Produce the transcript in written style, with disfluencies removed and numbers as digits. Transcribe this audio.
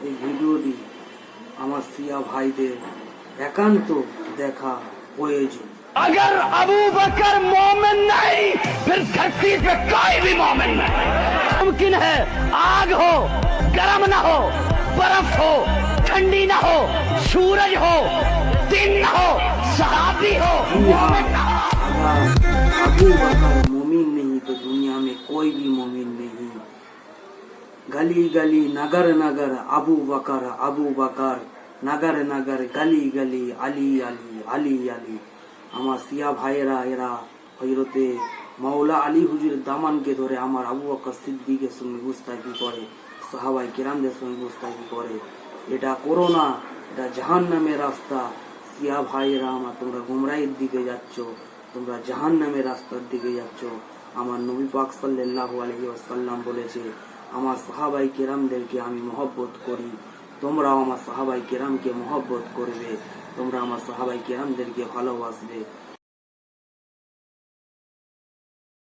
এই ভিডিওটি আমার শিয়া ভাইদের একান্ত দেখা প্রয়োজন। अगर अबू बकर मोमिन नहीं फिर धरती पे कोई भी मोमिन नहीं। मुमकिन है आग हो, गर्म ना हो, बर्फ हो, ठंडी ना हो, सूरज हो, दिन ना हो, सहाबी हो, मोमिन ना हो। अगर अबू बकर मोमिन नहीं तो दुनिया में कोई भी मोमिन नहीं। गली गली नगर नगर अबू बकर नगर नगर गली गली अली अली अली अली। আমার সিয়া ভাইয়েরা এরা হযরতে মাওলা আলী হুজুরের দামানকে ধরে আমার আবু বকর সিদ্দিকের সঙ্গে গুস্তাখি করে, সাহাবায়ে কেরামদের সঙ্গে গুস্তাখি করে। এটা করো না, এটা জাহান্নামের রাস্তা। সিয়া ভাইয়েরা আমার, তোমরা গুমরাহির দিকে যাচ্ছ, তোমরা জাহান্নামের রাস্তার দিকে যাচ্ছ। আমার নবী পাক সাল্লাল্লাহু আলাইহি ওয়াসাল্লাম বলেছে, আমার সাহাবায়ে কেরামদেরকে আমি মহব্বত করি, তোমরাও আমার সাহাবায়ে কেরামকে মহব্বত করবে, তোমরা আমার সাহাবায়ে কেরামদেরকে ভালোবাসবে।